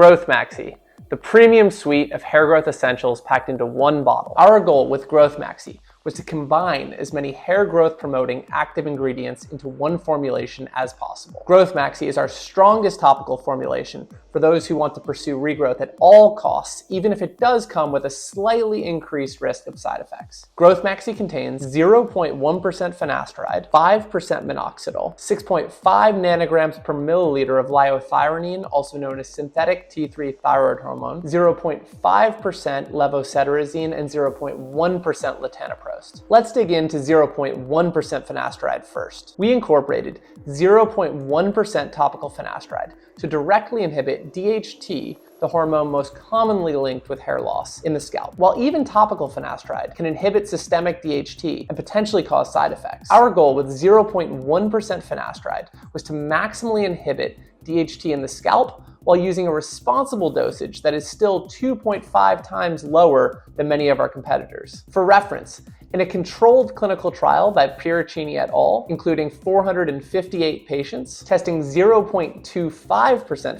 Growth Maxi, the premium suite of hair growth essentials packed into one bottle. Our goal with Growth Maxi was to combine as many hair growth promoting active ingredients into one formulation as possible. Growth Maxi is our strongest topical formulation for those who want to pursue regrowth at all costs, even if it does come with a slightly increased risk of side effects. Growth Maxi contains 0.1% finasteride, 5% minoxidil, 6.5 nanograms per milliliter of liothyronine, also known as synthetic T3 thyroid hormone, 0.5% Levocetirizine, and 0.1% Latanoprost. Let's dig into 0.1% finasteride first. We incorporated 0.1% topical finasteride to directly inhibit DHT, the hormone most commonly linked with hair loss in the scalp. While even topical finasteride can inhibit systemic DHT and potentially cause side effects, our goal with 0.1% finasteride was to maximally inhibit DHT in the scalp while using a responsible dosage that is still 2.5 times lower than many of our competitors. For reference, in a controlled clinical trial by Piericini et al., including 458 patients testing 0.25%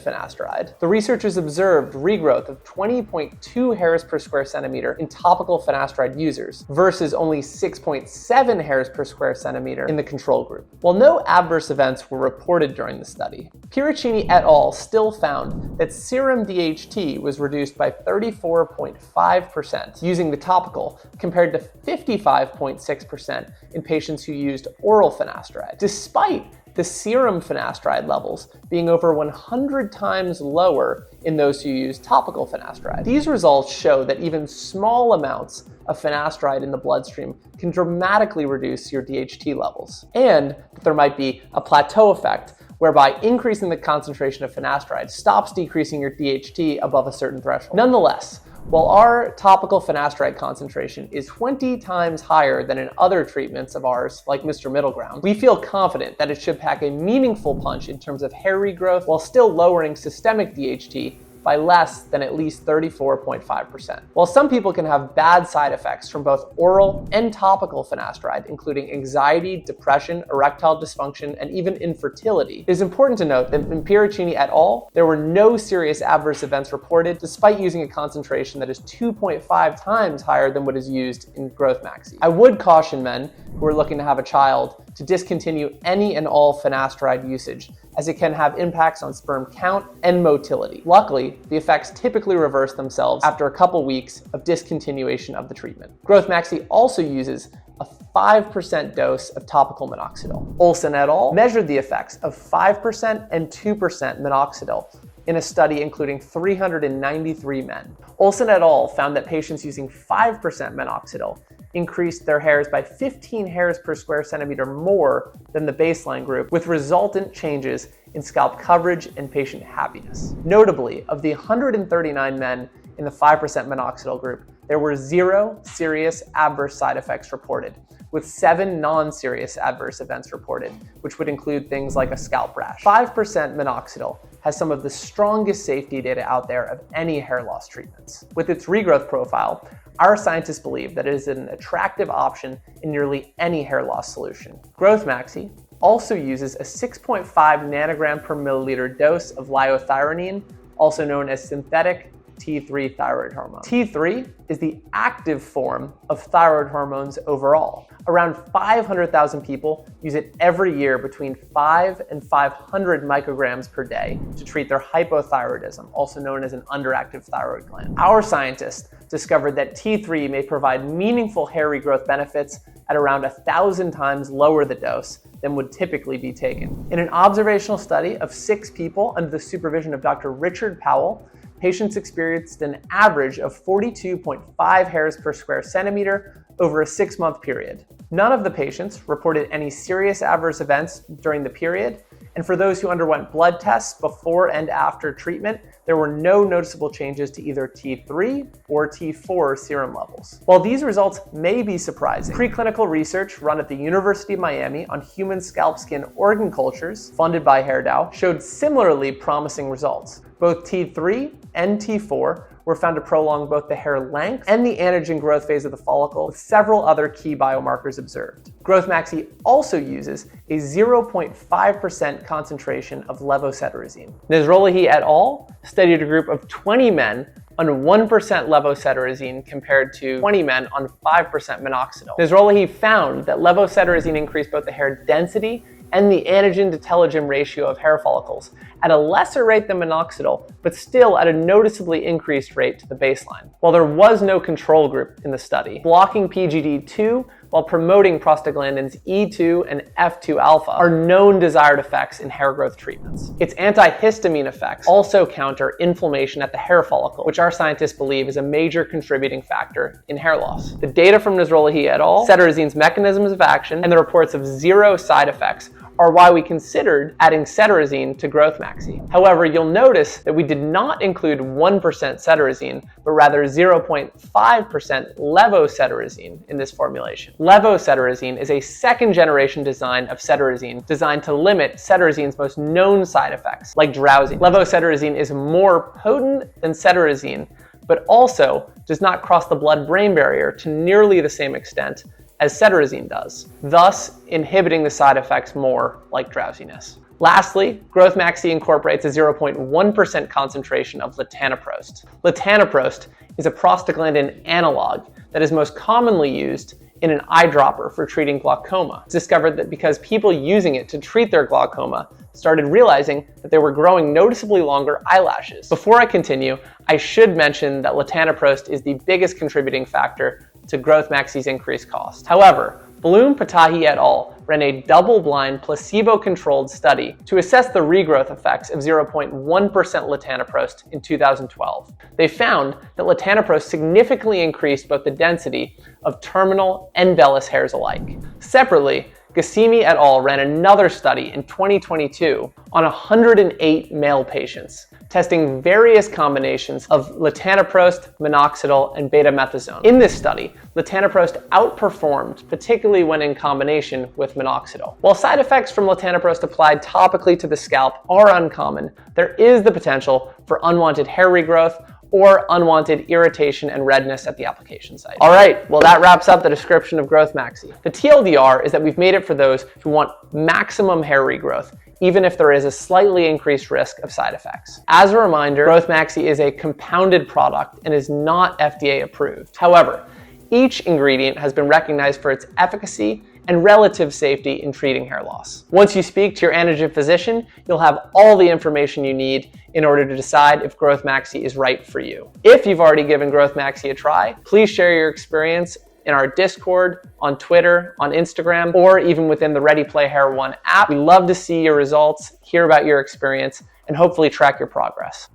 finasteride, the researchers observed regrowth of 20.2 hairs per square centimeter in topical finasteride users versus only 6.7 hairs per square centimeter in the control group. While no adverse events were reported during the study, Piericini et al. Still found that serum DHT was reduced by 34.5% using the topical compared to 55.6% in patients who used oral finasteride, despite the serum finasteride levels being over 100 times lower in those who used topical finasteride. These results show that even small amounts of finasteride in the bloodstream can dramatically reduce your DHT levels, and that there might be a plateau effect whereby increasing the concentration of finasteride stops decreasing your DHT above a certain threshold. Nonetheless, while our topical finasteride concentration is 20 times higher than in other treatments of ours, like Mr. Middle Ground, we feel confident that it should pack a meaningful punch in terms of hair regrowth while still lowering systemic DHT by less than at least 34.5%. While some people can have bad side effects from both oral and topical finasteride, including anxiety, depression, erectile dysfunction, and even infertility, it is important to note that in Piericini et al., there were no serious adverse events reported despite using a concentration that is 2.5 times higher than what is used in Growth Maxi. I would caution men who are looking to have a child to discontinue any and all finasteride usage, as it can have impacts on sperm count and motility. Luckily, the effects typically reverse themselves after a couple weeks of discontinuation of the treatment. Growth Maxi also uses a 5% dose of topical minoxidil. Olson et al. Measured the effects of 5% and 2% minoxidil in a study including 393 men. Olson et al. Found that patients using 5% minoxidil increased their hairs by 15 hairs per square centimeter more than the baseline group, with resultant changes in scalp coverage and patient happiness. Notably, of the 139 men in the 5% minoxidil group, there were 0 serious adverse side effects reported, with 7 non-serious adverse events reported, which would include things like a scalp rash. 5% minoxidil has some of the strongest safety data out there of any hair loss treatments. With its regrowth profile, our scientists believe that it is an attractive option in nearly any hair loss solution. Growth Maxi also uses a 6.5 nanogram per milliliter dose of liothyronine, also known as synthetic T3 thyroid hormone. T3 is the active form of thyroid hormones overall. Around 500,000 people use it every year between 5 and 500 micrograms per day to treat their hypothyroidism, also known as an underactive thyroid gland. Our scientists discovered that T3 may provide meaningful hair regrowth benefits at around 1,000 times lower the dose than would typically be taken. In an observational study of 6 people under the supervision of Dr. Richard Powell, patients experienced an average of 42.5 hairs per square centimeter over a 6-month period. None of the patients reported any serious adverse events during the period, and for those who underwent blood tests before and after treatment, there were no noticeable changes to either T3 or T4 serum levels. While these results may be surprising, preclinical research run at the University of Miami on human scalp skin organ cultures, funded by HairDAO, showed similarly promising results. Both T3 and T4 were found to prolong both the hair length and the anagen growth phase of the follicle, with several other key biomarkers observed. Growth Maxi also uses a 0.5% concentration of Levocetirizine. Nasrolihi et al. Studied a group of 20 men on 1% Levocetirizine compared to 20 men on 5% Minoxidil. Nasrolihi found that Levocetirizine increased both the hair density and the anagen to telogem ratio of hair follicles at a lesser rate than Minoxidil, but still at a noticeably increased rate to the baseline. While there was no control group in the study, blocking PGD2 while promoting prostaglandins E2 and F2 alpha are known desired effects in hair growth treatments. Its antihistamine effects also counter inflammation at the hair follicle, which our scientists believe is a major contributing factor in hair loss. The data from Nasrolihi et al., Cetirizine's mechanisms of action, and the reports of zero side effects are why we considered adding Cetirizine to Growth Maxi. However, you'll notice that we did not include 1% Cetirizine, but rather 0.5% Levocetirizine in this formulation. Levocetirizine is a second-generation design of Cetirizine designed to limit Cetirizine's most known side effects, like drowsiness. Levocetirizine is more potent than Cetirizine, but also does not cross the blood-brain barrier to nearly the same extent as Cetirizine does, thus inhibiting the side effects more, like drowsiness. Lastly, Growth Maxi incorporates a 0.1% concentration of Latanoprost. Latanoprost is a prostaglandin analog that is most commonly used in an eyedropper for treating glaucoma. It's discovered that because people using it to treat their glaucoma started realizing that they were growing noticeably longer eyelashes. Before I continue, I should mention that Latanoprost is the biggest contributing factor to Growth Maxi's increased cost. However, Bloom, Patahi et al. Ran a double-blind, placebo-controlled study to assess the regrowth effects of 0.1% Latanoprost in 2012. They found that Latanoprost significantly increased both the density of terminal and vellus hairs alike. Separately, Ghassemi et al. Ran another study in 2022 on 108 male patients, testing various combinations of Latanoprost, Minoxidil, and betamethasone. In this study, Latanoprost outperformed, particularly when in combination with Minoxidil. While side effects from Latanoprost applied topically to the scalp are uncommon, there is the potential for unwanted hair regrowth or unwanted irritation and redness at the application site. All right, well that wraps up the description of Growth Maxi. The TLDR is that we've made it for those who want maximum hair regrowth, even if there is a slightly increased risk of side effects. As a reminder, Growth Maxi is a compounded product and is not FDA approved. However, each ingredient has been recognized for its efficacy and relative safety in treating hair loss. Once you speak to your Anagen physician, you'll have all the information you need in order to decide if Growth Maxi is right for you. If you've already given Growth Maxi a try, please share your experience in our Discord, on Twitter, on Instagram, or even within the Ready Play Hair 1 app. We love to see your results, hear about your experience, and hopefully track your progress.